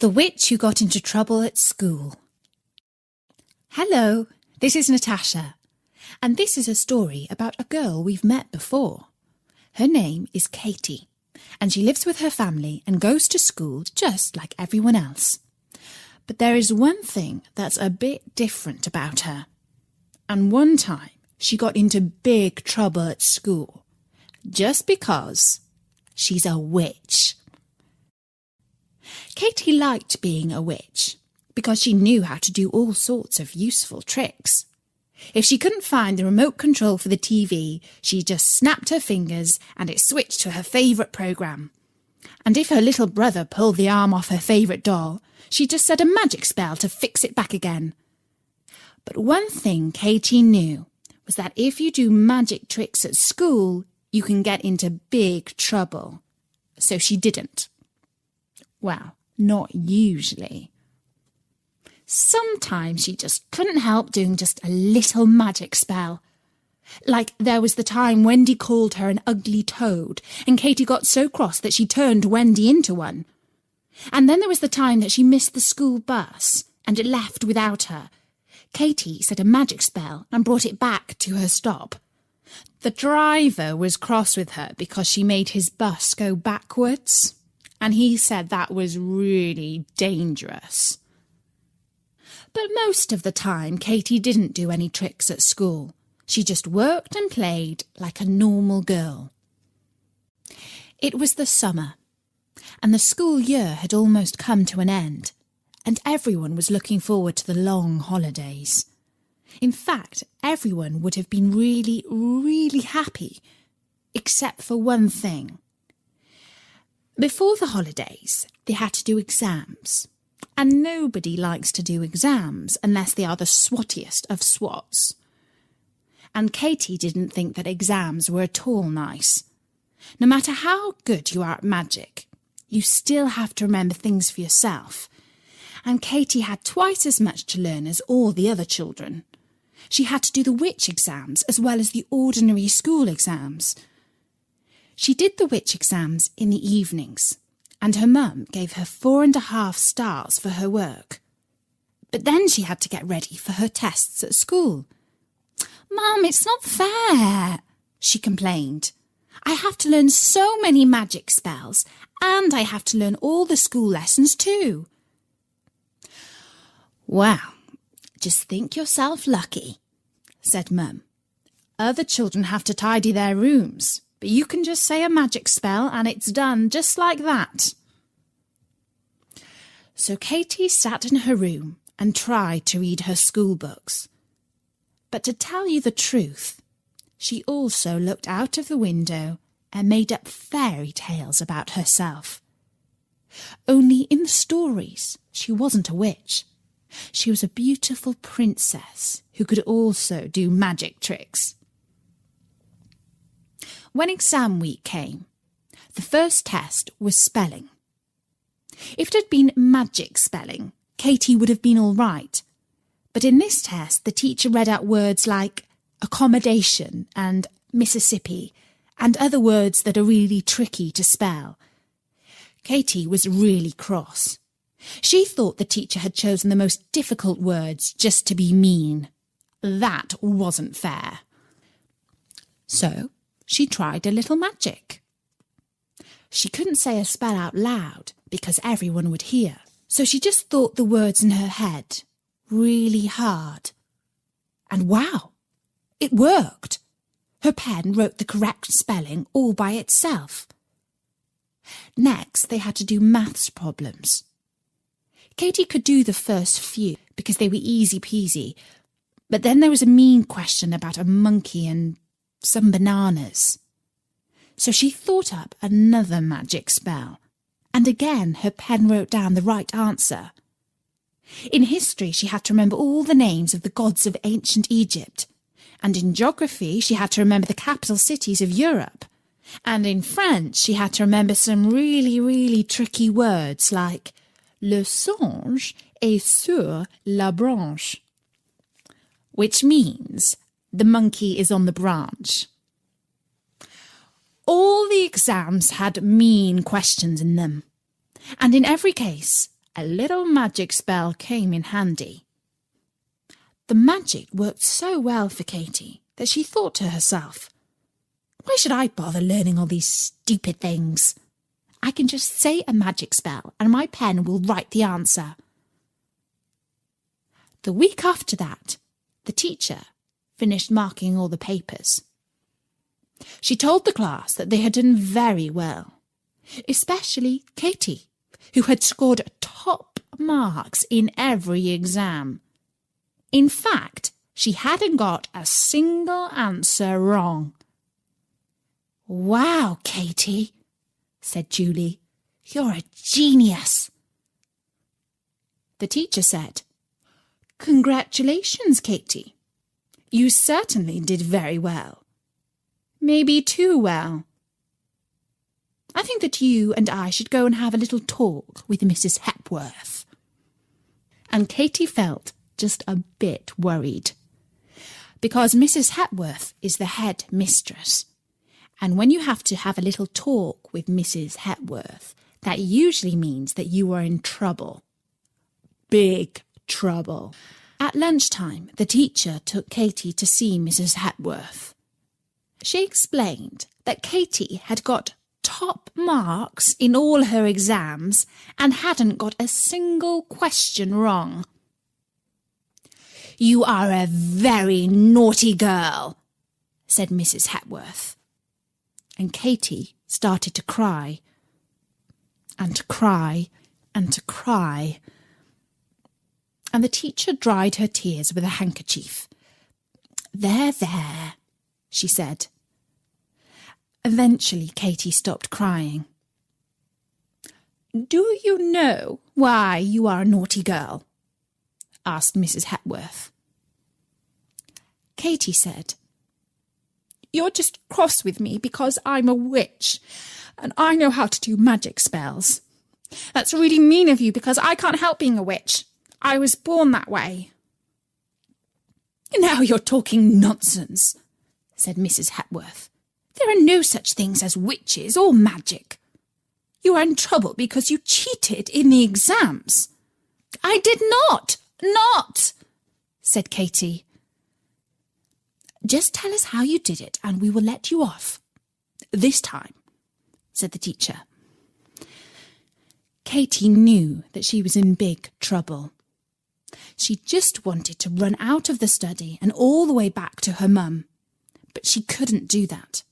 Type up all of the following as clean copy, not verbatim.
The Witch Who Got Into Trouble at School. Hello, this is Natasha, and this is a story about a girl we've met before. Her name is Katie, and she lives with her family and goes to school just like everyone else. But there is one thing that's a bit different about her. And one time she got into big trouble at school, just because she's a witch. Katie liked being a witch because she knew how to do all sorts of useful tricks. If she couldn't find the remote control for the TV, she just snapped her fingers and it switched to her favourite programme. And if her little brother pulled the arm off her favourite doll, she just said a magic spell to fix it back again. But one thing Katie knew was that if you do magic tricks at school, you can get into big trouble. So she didn't. Well, not usually. Sometimes she just couldn't help doing just a little magic spell. Like there was the time Wendy called her an ugly toad, and Katie got so cross that she turned Wendy into one. And then there was the time that she missed the school bus, and it left without her. Katie said a magic spell and brought it back to her stop. The driver was cross with her because she made his bus go backwards, and he said that was really dangerous. But most of the time, Katie didn't do any tricks at school. She just worked and played like a normal girl. It was the summer, and the school year had almost come to an end, and everyone was looking forward to the long holidays. In fact, everyone would have been really, really happy, except for one thing. Before the holidays, they had to do exams, and nobody likes to do exams unless they are the swottiest of swots. And Katie didn't think that exams were at all nice. No matter how good you are at magic, you still have to remember things for yourself. And Katie had twice as much to learn as all the other children. She had to do the witch exams as well as the ordinary school exams. She did the witch exams in the evenings, and her mum gave her 4.5 stars for her work. But then she had to get ready for her tests at school. "Mum, it's not fair," she complained. "I have to learn so many magic spells, and I have to learn all the school lessons too." "Well, just think yourself lucky," said Mum. "Other children have to tidy their rooms, but you can just say a magic spell and it's done just like that." So Katie sat in her room and tried to read her school books. But to tell you the truth, she also looked out of the window and made up fairy tales about herself. Only in the stories, she wasn't a witch. She was a beautiful princess who could also do magic tricks. When exam week came, the first test was spelling. If it had been magic spelling, Katie would have been all right. But in this test, the teacher read out words like accommodation and Mississippi and other words that are really tricky to spell. Katie was really cross. She thought the teacher had chosen the most difficult words just to be mean. That wasn't fair. So she tried a little magic. She couldn't say a spell out loud because everyone would hear, so she just thought the words in her head really hard. And wow, it worked. Her pen wrote the correct spelling all by itself. Next, they had to do maths problems. Katie could do the first few because they were easy peasy, but then there was a mean question about a monkey and some bananas. So she thought up another magic spell, and again her pen wrote down the right answer. In history, she had to remember all the names of the gods of ancient Egypt, and in geography, she had to remember the capital cities of Europe, and in French, she had to remember some really, really tricky words like le singe est sur la branche, which means the monkey is on the branch. All the exams had mean questions in them, and in every case, a little magic spell came in handy. The magic worked so well for Katy that she thought to herself, "Why should I bother learning all these stupid things? I can just say a magic spell and my pen will write the answer." The week after that, the teacher finished marking all the papers. She told the class that they had done very well, especially Katy, who had scored top marks in every exam. In fact, she hadn't got a single answer wrong. "Wow, Katy," said Julie, "you're a genius." The teacher said, "Congratulations, Katy. You certainly did very well. Maybe too well. I think that you and I should go and have a little talk with Mrs. Hepworth." And Katy felt just a bit worried, because Mrs. Hepworth is the head mistress, and when you have to have a little talk with Mrs. Hepworth, that usually means that you are in trouble. Big trouble. At lunchtime, the teacher took Katy to see Mrs. Hepworth. She explained that Katy had got top marks in all her exams and hadn't got a single question wrong. "You are a very naughty girl," said Mrs. Hepworth. And Katy started to cry, and to cry, and to cry. And the teacher dried her tears with a handkerchief. "There, there," she said. Eventually, Katy stopped crying. "Do you know why you are a naughty girl?" asked Mrs. Hepworth. Katy said, "You're just cross with me because I'm a witch, and I know how to do magic spells. That's really mean of you because I can't help being a witch. I was born that way." "Now you're talking nonsense," said Mrs. Hepworth. "There are no such things as witches or magic. You are in trouble because you cheated in the exams." "I did not, said Katy. "Just tell us how you did it and we will let you off. This time," said the teacher. Katy knew that she was in big trouble. She just wanted to run out of the study and all the way back to her mum, but she couldn't do that,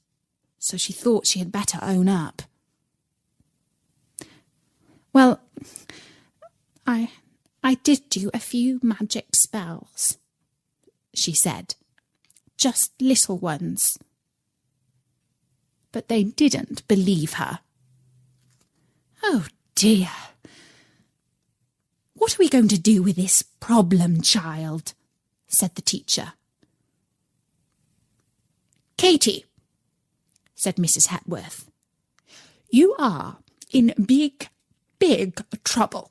so she thought she had better own up. "Well, I did do a few magic spells," she said. "Just little ones." But they didn't believe her. "Oh dear. What are we going to do with this problem child?" said the teacher. "Katy," said Mrs. Hepworth, "you are in big trouble.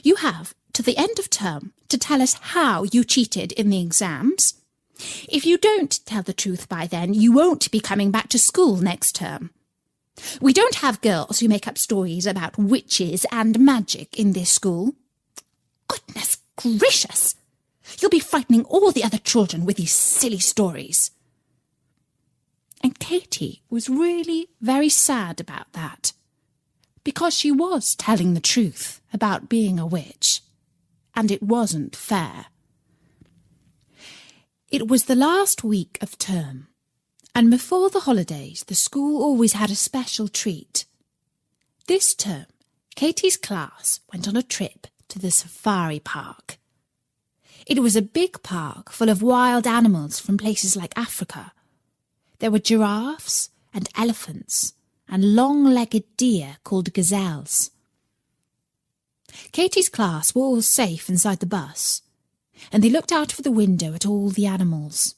You have to the end of term to tell us how you cheated in the exams. If you don't tell the truth by then, you won't be coming back to school next term. We don't have girls who make up stories about witches and magic in this school. Goodness gracious! You'll be frightening all the other children with these silly stories." And Katy was really very sad about that, because she was telling the truth about being a witch, and it wasn't fair. It was the last week of term, and before the holidays the school always had a special treat. This term, Katy's class went on a trip to the safari park. It was a big park full of wild animals from places like Africa. There were giraffes and elephants and long-legged deer called gazelles. Katy's class were all safe inside the bus, and they looked out of the window at all the animals.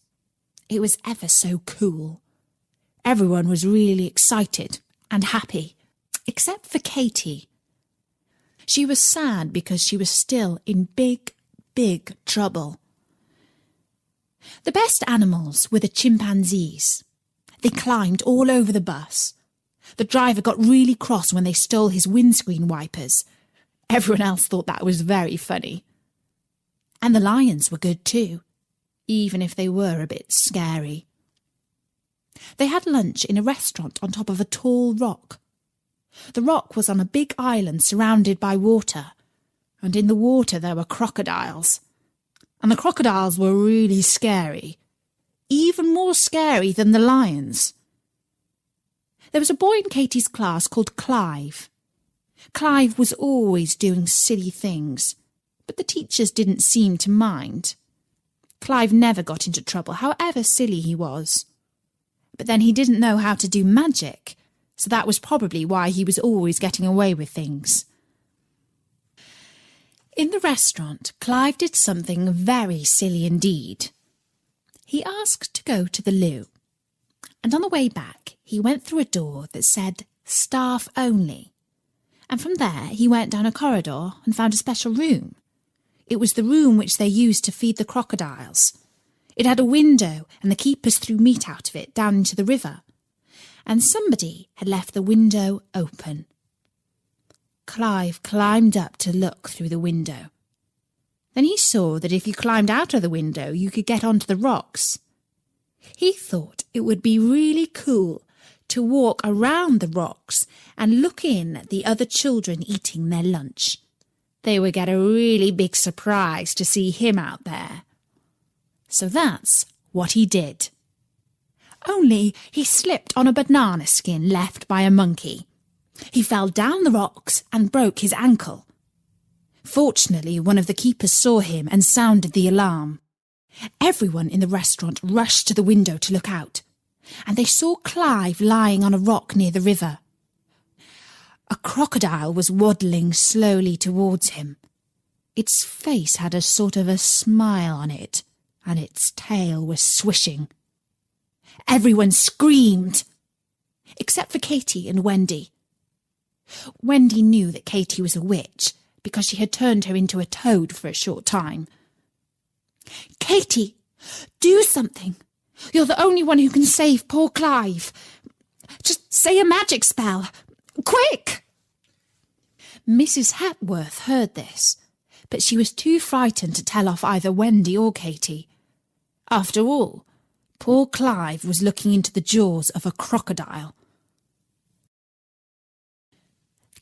It was ever so cool. Everyone was really excited and happy, except for Katy. She was sad because she was still in big trouble. The best animals were the chimpanzees. They climbed all over the bus. The driver got really cross when they stole his windscreen wipers, Everyone else thought that was very funny. And the lions were good too, even if they were a bit scary. They had lunch in a restaurant on top of a tall rock. The rock was on a big island surrounded by water, and in the water there were crocodiles. And the crocodiles were really scary, even more scary than the lions. There was a boy in Katie's class called Clive. Clive was always doing silly things, but the teachers didn't seem to mind. Clive never got into trouble, however silly he was. But then he didn't know how to do magic, so that was probably why he was always getting away with things. In the restaurant, Clive did something very silly indeed. He asked to go to the loo, and on the way back he went through a door that said staff only, and from there he went down a corridor and found a special room. It was the room which they used to feed the crocodiles. It had a window, and the keepers threw meat out of it down into the river, and somebody had left the window open. Clive climbed up to look through the window. Then he saw that if you climbed out of the window, you could get onto the rocks. He thought it would be really cool to walk around the rocks and look in at the other children eating their lunch. They would get a really big surprise to see him out there. So that's what he did. Only he slipped on a banana skin left by a monkey. He fell down the rocks and broke his ankle. Fortunately, one of the keepers saw him and sounded the alarm. Everyone in the restaurant rushed to the window to look out, and they saw Clive lying on a rock near the river. A crocodile was waddling slowly towards him. Its face had a sort of a smile on it, and its tail was swishing. Everyone screamed, except for Katie and Wendy. Wendy knew that Katie was a witch because she had turned her into a toad for a short time. "Katie, do something. You're the only one who can save poor Clive. Just say a magic spell. Quick!" Mrs. Hepworth heard this, but she was too frightened to tell off either Wendy or Katie. After all, poor Clive was looking into the jaws of a crocodile.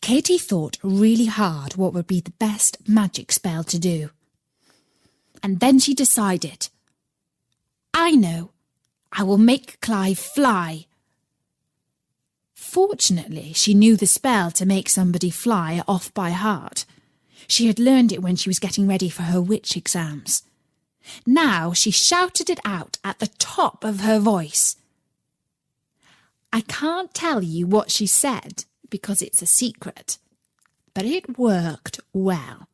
Katie thought really hard what would be the best magic spell to do. And then she decided, "I know, I will make Clive fly." Fortunately, she knew the spell to make somebody fly off by heart. She had learned it when she was getting ready for her witch exams. Now she shouted it out at the top of her voice. I can't tell you what she said because it's a secret, but it worked well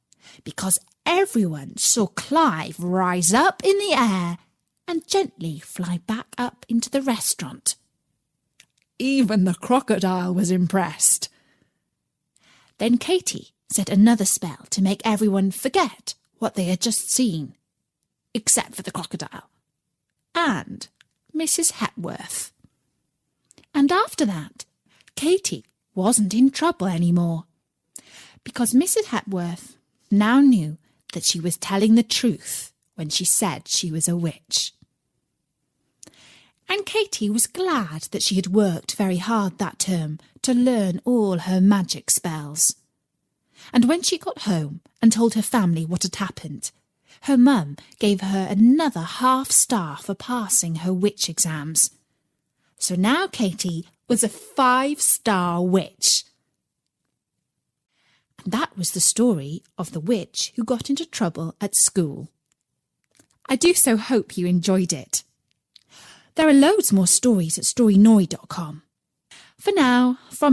because everyone saw Clive rise up in the air and gently fly back up into the restaurant. Even the crocodile was impressed. Then Katie said another spell to make everyone forget what they had just seen, except for the crocodile and Mrs. Hepworth. And after that, Katie wasn't in trouble anymore, because Mrs. Hepworth now knew that she was telling the truth when she said she was a witch. And Katie was glad that she had worked very hard that term to learn all her magic spells. And when she got home and told her family what had happened, her mum gave her another half-star for passing her witch exams. So now Katie was a 5-star witch. And that was the story of the witch who got into trouble at school. I do so hope you enjoyed it. There are loads more stories at storynoy.com. For now, from